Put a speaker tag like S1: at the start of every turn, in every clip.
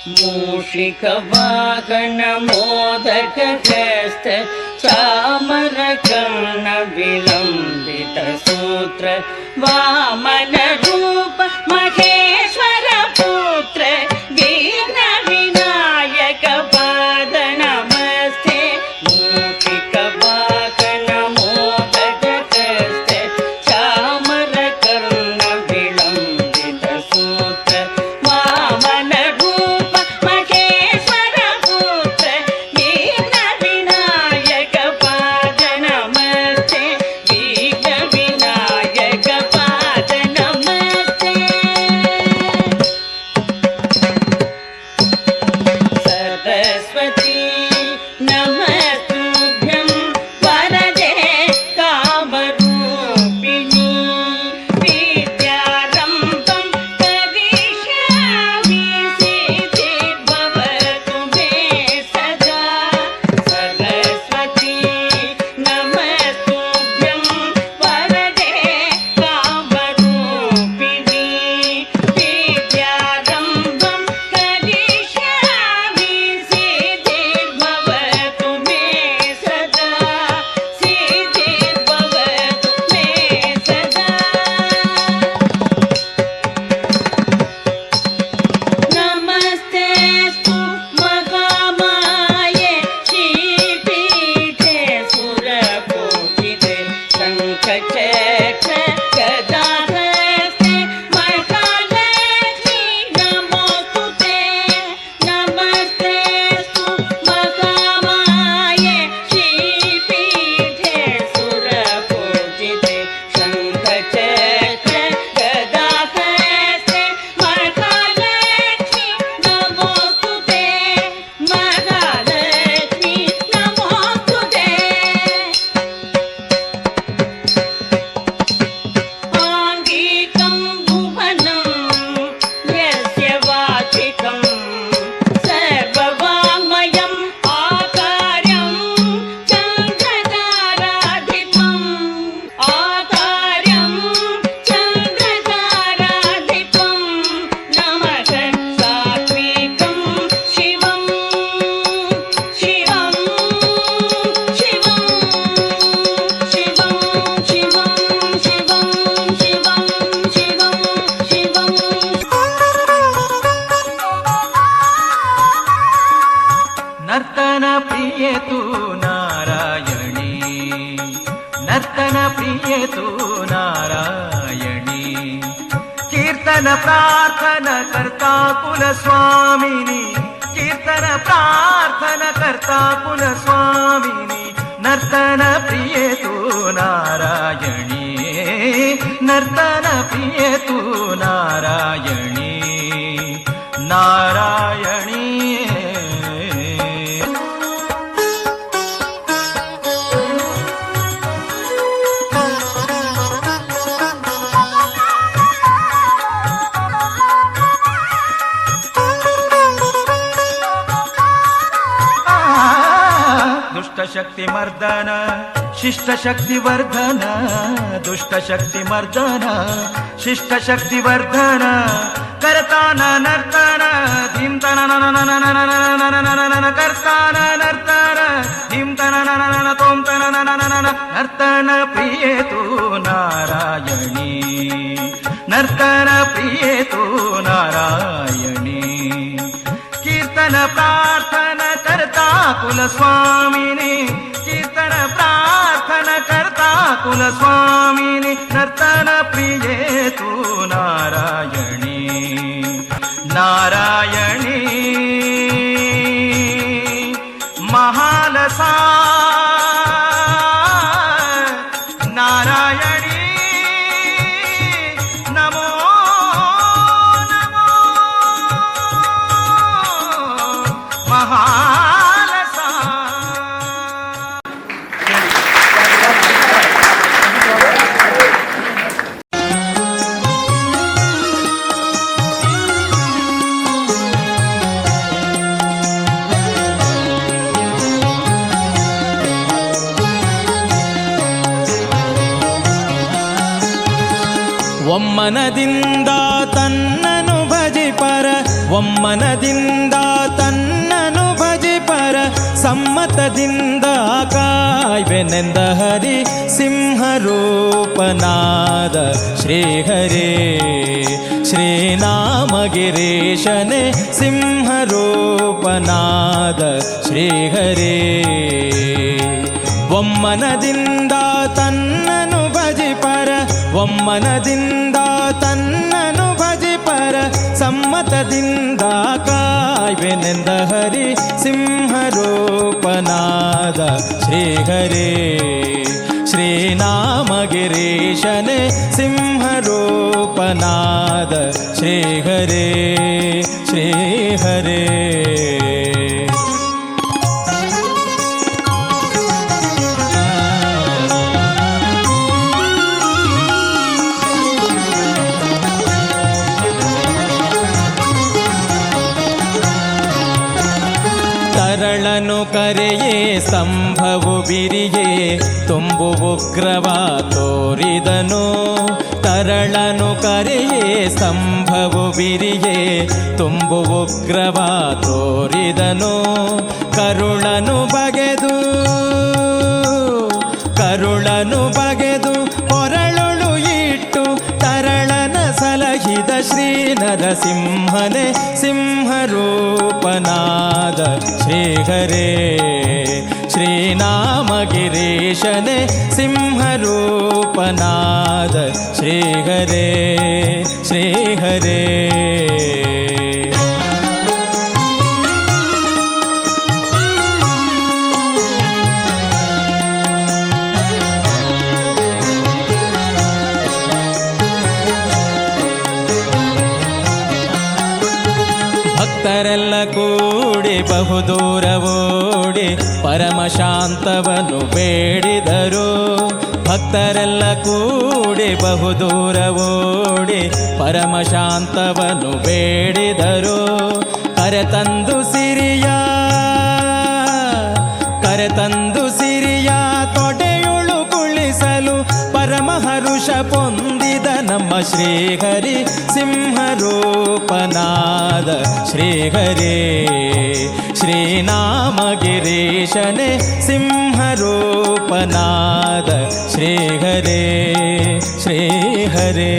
S1: मूषिकवाहन मोदकहस्त चामरकर्ण विलम्बित सूत्र वामन रूप महेश्वर पुत्र विघ्न विनायक पाद नमस्ते। मूषिकवाहन मोदकहस्त चामरकर्ण विलम्बित सूत्र वामन
S2: नर्तन प्रिय तू नारायणी, नर्तन प्रिय तू नारायणी, कीर्तन प्रार्थना करता कुलस्वामिनी, कीर्तन प्रार्थना करता कुलस्वामिनी, नर्तन प्रिय तू नारायणी, नर्तन प्रिय तू नारायणी, नारायणी। दुष्ट शक्ति मर्दन शिष्ट शक्ति वर्धन, दुष्ट शक्ति मर्दन शिष्ट शक्ति वर्धन, करतान नर्तन धीम तन करतान नर्तन धीम तन तोम तन नर्तन प्रिय तू नारायणी, नर्तन प्रिय तू नारायणी, कीर्तन प्रार्थना करता कुलस्वामिनी, कीर्तन प्रार्थना करता कुलस्वामिनी, नर्तन प्रिय तू नारायणी, नारायणी महालसा नारायणी नमो नमो महालसा।
S3: ಒಮ್ಮನದಿಂದ ತನ್ನನು ಭಜಿಪರ ಒಮ್ಮನದಿಂದ ತನ್ನನು ಭಜಿಪರ ಸಮ್ಮತದಿಂದ ಕಾಯ್ವೆನೆಂದ ಹರಿ ಸಿಂಹರೂಪನಾದ ಶ್ರೀಹರೇ ಶ್ರೀನಾಮಗಿರೀಶನೇ ಸಿಂಹರೂಪನಾದ ಶ್ರೀಹರೇ ಒಮ್ಮನದಿಂದ ತನ್ನನು ಭಜಿಪರ ಒಮ್ಮನದಿಂದ ತನ್ನನು ಭಜಿಪರ ಸಮ್ಮತದಿಂದ ಕಾಯ್ವೆನೆಂದ ಹರಿ ಸಿಂಹರೂಪನಾದ ಶ್ರೀಹರೇ ಶ್ರೀನಾಮಗಿರೀಶನೇ ಸಿಂಹರೂಪನಾದ ಶ್ರೀಹರೇ ಶ್ರೀಹರೇ ತರಳನು ಕರೆಯೇ ಸ್ತಂಭವು ಬಿರಿಯೇ ತುಂಬು ಉಗ್ರವ ತೋರಿದನು ತರಳನು ಕರೆಯೇ ಸ್ತಂಭವು ಬಿರಿಯೇ ತುಂಬು ಉಗ್ರವ ತೋರಿದನು ಕರುಳನು ಬಗೆದು ಕೊರಳೊಳು ಇಟ್ಟು ತರಳನ ಸಲಹಿದ ಶ್ರೀ ನರಸಿಂಹನೇ ಸಿಂಹರೂಪನಾದ ಶ್ರೀಹರೇ ಶ್ರೀನಾಮಗಿರೀಶನೇ ಸಿಂಹರೂಪನಾದ ಶ್ರೀಹರೇ ಶ್ರೀಹರೇ ಭಕ್ತರೆಲ್ಲ ಕೂಡಿ ಬಹುದೂರ ಓಡಿ ಪರಮಶಾಂತವನ್ನು ಬೇಡಿದರು ಭಕ್ತರೆಲ್ಲ ಕೂಡಿ ಬಹುದೂರ ಓಡಿ ಪರಮಶಾಂತವನ್ನು ಬೇಡಿದರು ಕರೆತಂದು ಸಿರಿಯ ತೊಡೆಯುಳು ಕುಳಿಸಲು ಪರಮಹರುಷ ಪೊಂದಿದ ನಮ್ಮ ಶ್ರೀಹರಿ ಸಿಂಹರೂಪನಾದ ಶ್ರೀಹರೇ ಶ್ರೀನಾಮಗಿರೀಶನೇ ಸಿಂಹರೂಪನಾದ ಶ್ರೀಹರೇ ಶ್ರೀಹರೇ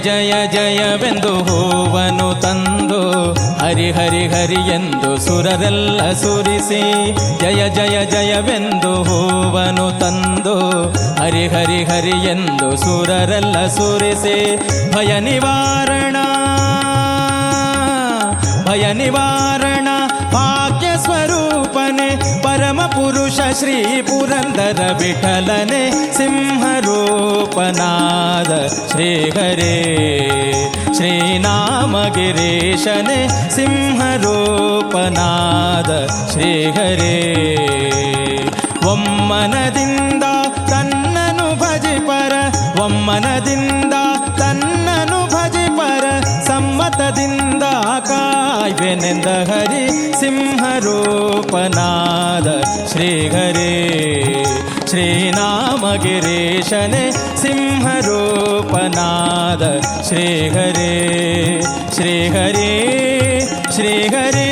S3: ಜಯ ಜಯವೆಂದು ಹೂವನು ತಂದು ಹರಿ ಹರಿ ಹರಿ ಎಂದು ಸುರರೆಲ್ಲ ಸುರಿಸಿ ಜಯ ಜಯ ಜಯವೆಂದು ಹೂವನು ತಂದು ಹರಿ ಹರಿ ಹರಿ ಎಂದು ಸುರರೆಲ್ಲ ಸುರಿಸಿ ಭಯ ನಿವಾರಣ ಭಾಗ್ಯ ಸ್ವರೂಪನೆ ಪರಮ ಪುರುಷ ಶ್ರೀ ಪುರಂದರ ವಿಠಲನೆ ಸಿಂಹರೂಪನಾದ ಶ್ರೀಹರೇ ಶ್ರೀನಾಮಗಿರೀಶನೆ ಸಿಂಹರೂಪನಾದ ಶ್ರೀಹರೇ ಒಮ್ಮನದಿಂದ ತನ್ನನು ಭಜಿಪರ ಒಮ್ಮನದಿಂದ ತನ್ನನು ಭಜಿಪರ ಸಮ್ಮತದಿಂದ ಕಾಯ್ವೆನೆಂದ ಹರಿ ಸಿಂಹರೂಪನಾದ ಶ್ರೀಹರೇ ಶ್ರೀನಾಮಗಿರೀಶನೆ ಸಿಂಹರೂಪನಾದ ಶ್ರೀಹರೇ ಶ್ರೀಹರೇ ಶ್ರೀಹರೇ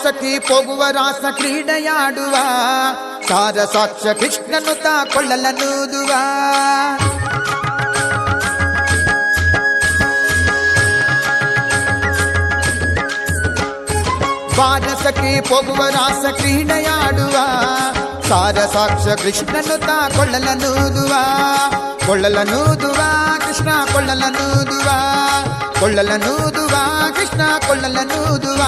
S4: ಸಖಿ ಹೋಗುವ ರಾಸ ಕ್ರೀಡೆಯಾಡುವ ಸಾರ ಸಾಕ್ಷ ಕೃಷ್ಣನು ಕೊಳ್ಳಲನೂದುವ ಬಾರ ಸಖಿ ಹೋಗುವ ರಾಸ ಕ್ರೀಡೆಯಾಡುವ ಸಾರ ಸಾಕ್ಷ ಕೃಷ್ಣನು ಕೊಳ್ಳಲನೂದುವ ಕೃಷ್ಣ ಕೊಳ್ಳಲನೂದುವ ಕೊಳ್ಳಲನೂದುವ ಕೃಷ್ಣ ಕೊಳ್ಳಲನೂದುವ.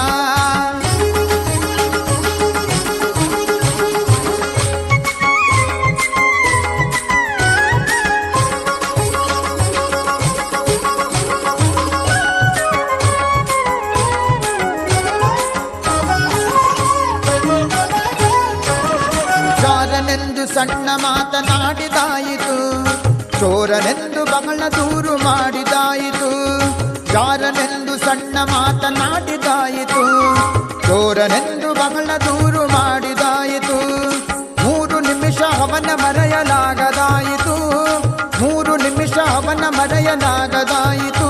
S4: ಜಾರನೆಂದು ಸಣ್ಣ ಮಾತನಾಡಿದಾಯಿತು, ಚೋರನೆಂದು ಬಹಳ ದೂರು ಮಾಡಿದಾಯಿತು. ಜಾರನೆಂದು ಸಣ್ಣ ಮಾತನಾಡಿದಾಯಿತು, ಚೋರನೆಂದು ಬಹಳ ದೂರು ಮಾಡಿದಾಯಿತು. 3 ನಿಮಿಷ ಅವನ ಮರೆಯಲಾಗದಾಯಿತು, 3 ನಿಮಿಷ ಅವನ ಮರೆಯಲಾಗದಾಯಿತು.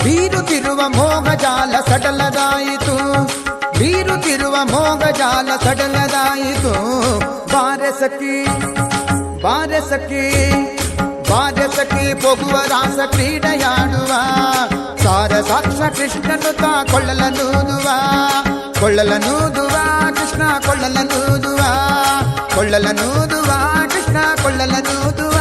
S4: ಬೀರುತ್ತಿರುವ ಮೋಹಜಾಲ ಸಡಲದಾಯಿತು, ಬೀರುತ್ತಿರುವ ಮೋಹಜಾಲ ಸಡಲದಾಯಿತು. ಬಾರೆ ಸಖಿ ಬಾರೆ ಸಖಿ ಬಾರೆ ಸಖಿ ಹೋಗುವ ರಾಸ ಕ್ರೀಡೆಯಾಡುವ. ಸಾರ ಸಾಕ್ಷ ಕೃಷ್ಣನು ತಾ ಕೊಳ್ಳಲನೂದುವ, ಕೊಳ್ಳಲನೂದುವ ಕೃಷ್ಣ ಕೊಳ್ಳಲನೂದುವ, ಕೊಳ್ಳಲನೂದುವ ಕೃಷ್ಣ ಕೊಳ್ಳಲನೂದುವ.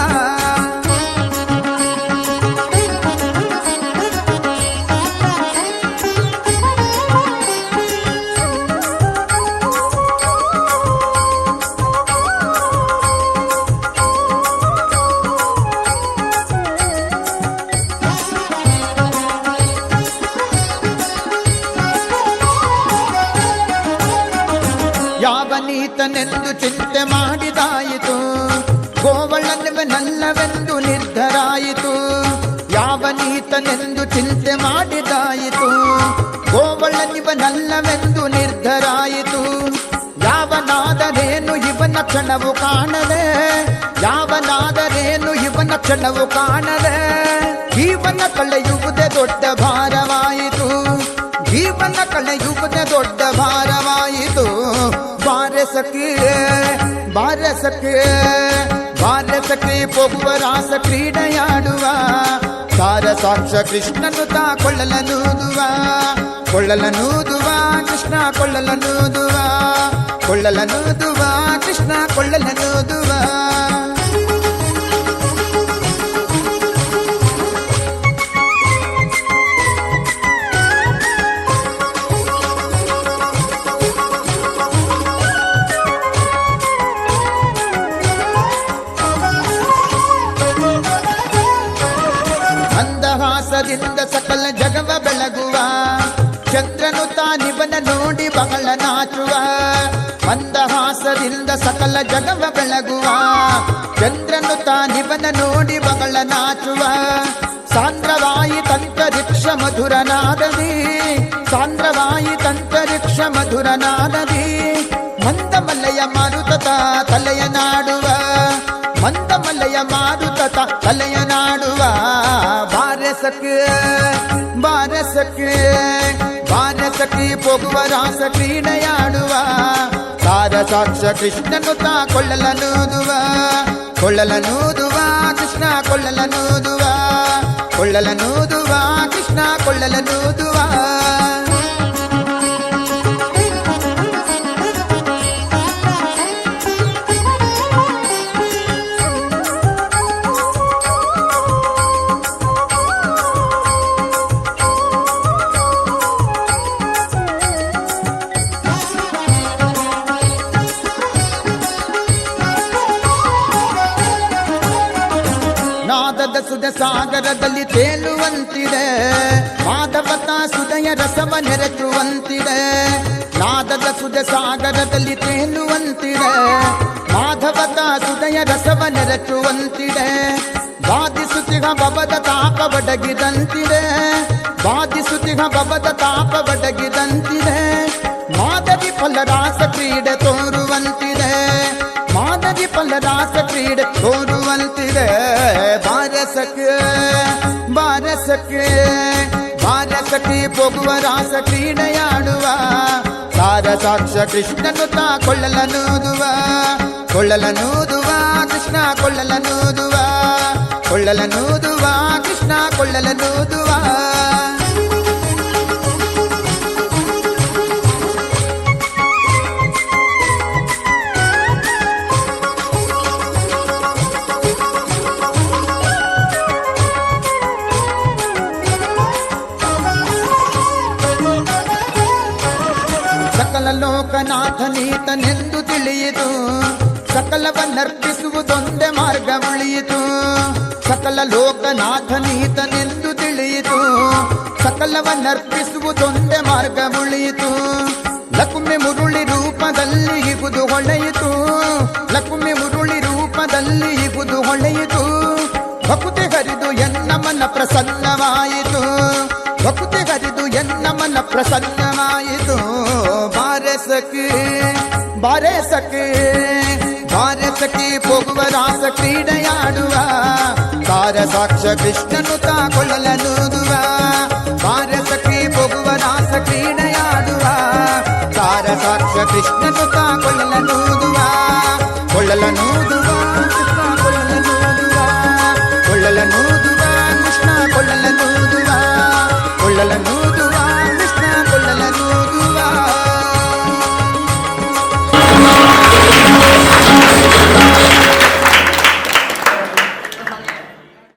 S4: ಯಾವನೀತನೆಂದು ಚಿಂತೆ ಮಾಡಿದಾಯಿತು, ಗೋವಳನವನಲ್ಲವೆಂದು ನಿರ್ಧರಾಯಿತು. ಯಾವನೀತನೆಂದು ಚಿಂತೆ ಮಾಡಿದಾಯಿತು, ಗೋವಳನಿವನಲ್ಲವೆಂದು ನಿರ್ಧರಾಯಿತು. ಯಾವನಾದರೇನು ಇವನ ಕ್ಷಣವು ಕಾಣದೆ, ಯಾವನಾದರೇನು ಇವನ ಕ್ಷಣವು ಕಾಣದೆ. ಜೀವನ ಕಳೆಯುವುದೇ ದೊಡ್ಡ ಭಾರವಾಯಿತು, ಜೀವನ ಕಳೆಯುವುದೇ ದೊಡ್ಡ ಭಾರವಾಯಿತು. ಬಾರೆ ಸಖಿ ಬಾರೆ ಸಖಿ ಬಾರೆ ಸಖಿ ಹೋಗುವ ರಾಸ ಕ್ರೀಡೆಯಾಡುವ. ಸಾರ ಸಾಕ್ಷ ಕೃಷ್ಣನು ತಾ ಕೊಳ್ಳಲನೂದುವ, ಕೊಳ್ಳಲನೂದುವ ಕೃಷ್ಣ ಕೊಳ್ಳಲನೂದುವ, ಕೊಳ್ಳಲನೂದುವ ಕೃಷ್ಣ ಕೊಳ್ಳಲನೂದುವ. ಮಂದಹಾಸದಿಂದ ಸಕಲ ಜಗವ ಬೆಳಗುವ, ಚಂದ್ರನು ತಾನಿವನ ನೋಡಿ ಬಹಳ ನಾಚುವ. ಮಂದಹಾಸದಿಂದ ಸಕಲ ಜಗವ ಬೆಳಗುವ, ಚಂದ್ರನು ತಾನಿವನ ನೋಡಿ ಬಹಳ ನಾಚುವ. ಸಾಂದ್ರವಾಯಿ ತಂತರಿಕ್ಷ ಮಧುರನಾದದಿ, ಸಾಂದ್ರವಾಯಿ ತಂತರಿಕ್ಷ ಮಧುರನಾದದಿ. ಮಂದಮಲ್ಲಯ ಮಾರುತ ತಲೆಯ ನಾಡುವ, ಮಂದಮಲ್ಲಯ ಮಾರುತ ತಲೆಯ ನಾಡುವ. ಬಾರೆ ಸಖಿ ಬಾರೆ ಸಖಿ ಬಾರೆ ಸಖಿ ಹೋಗುವ ರಾಸ ಕ್ರೀಡೆಯಾಡುವ. ಸಾರ ಸಾಕ್ಷ ಕೃಷ್ಣನು ತಾ ಕೊಳ್ಳಲನೂದುವ, ಕೊಳ್ಳಲನೂದುವ ಕೃಷ್ಣ ಕೊಳ್ಳಲನೂದುವ, ಕೊಳ್ಳಲನೂದುವ ಕೃಷ್ಣ ಕೊಳ್ಳಲನೂದುವ. ನಾದದ ಸುಧ ಸಾಗರದಲ್ಲಿ ತೇಲುವಂತಿದೆ, ಮಾಧವತ ಸುಧಯ ರಸವ ನೆರೆಸುವಂತಿದೆ. ನಾದದ ಸುಧ ಸಾಗರದಲ್ಲಿ ತೇಲುವಂತಿದೆ, ಮಾಧವತ ಸುಧಯ ರಸವ ನೆರೆಸುವಂತಿದೆ. ಬಾಧಿಸುತ್ತಿಗ ಬಬದ ತಾಪ ಬಡಗಿದಂತಿದೆ, ಬಾಧಿಸುತ್ತಿಗ ಬಬದ ತಾಪ ಬಡಗಿದಂತಿದೆ. ಮಾದರಿ ಫಲರಾಸ ಕ್ರೀಡೆ ತೋರುವಂತಿದೆ, ಮಾದರಿ ಫಲರಾಸ ಕ್ರೀಡೆ ತೋರುವಂತಿದೆ. ಬಾರೆ ಸಖಿ ಬಾರೆ ಸಖಿ ಬಾರೆ ಸಖಿ ಹೋಗುವ ರಾಸ ಕ್ರೀಡೆಯಾಡುವ. ಸಾರ ಸಾಕ್ಷ ಕೃಷ್ಣನು ತಾ ಕೊಳ್ಳಲನೂದುವ, ಕೊಳ್ಳಲನೂದುವ ಕೃಷ್ಣ ಕೊಳ್ಳಲನೂದುವ, ಕೊಳ್ಳಲನೂದುವ ಕೃಷ್ಣ ಕೊಳ್ಳಲನೂದುವ. ಲೋಕನಾಥನೀತನೆಂದು ತಿಳಿಯಿತು ಸಕಲವನ್ನರ್ಪಿಸುವುದೊಂದೇ ಮಾರ್ಗ ಉಳಿಯಿತು ಸಕಲ ಲೋಕನಾಥನೀತನೆಂದು ತಿಳಿಯಿತು ಸಕಲವನ್ನರ್ಪಿಸುವುದೊಂದೇ ಮಾರ್ಗ ಉಳಿಯಿತು ಲಕ್ಷ್ಮಿ ಮುರುಳಿ ರೂಪದಲ್ಲಿ ಇಗುದು ಹೊಳೆಯಿತು ಲಕ್ಷ್ಮಿ ಮುರುಳಿ ರೂಪದಲ್ಲಿ ಇಗುದು ಹೊಳೆಯಿತು ಭಕ್ತಿ ಹರಿದು ಎನ್ನ ಮನ ಪ್ರಸನ್ನವಾಯಿತು ಭಕ್ತಿ ಹರಿದು ಎನ್ನ ಮನ ಪ್ರಸನ್ನವಾಯಿತು ಬಾರೆ ಸಖಿ ಬಾರೆ ಸಖಿ ಬಾರೆ ಸಖಿ ಹೋಗುವ ರಾಸ ಕ್ರೀಡೆಯಾಡುವ ತಾರ ಸಾಕ್ಷ ಕೃಷ್ಣನು ತಾಕೊಳ್ಳಲನೂದುವ ಬಾರೆ ಸಖಿ ಹೋಗುವ ರಾಸ ಕ್ರೀಡೆಯಾಡುವ ತಾರ ಸಾಕ್ಷ ಕೃಷ್ಣನು ತಾಕೊಳ್ಳಲನೂದುವ ಕೊಳ್ಳಲನೂದುವ ಕೃಷ್ಣ ಕೊಳ್ಳಲನೂದುವ ಕೊಳ್ಳಲನೂದುವ ಕೃಷ್ಣ ಕೊಳ್ಳಲನೂದುವ ಕೊಳ್ಳಲನೂ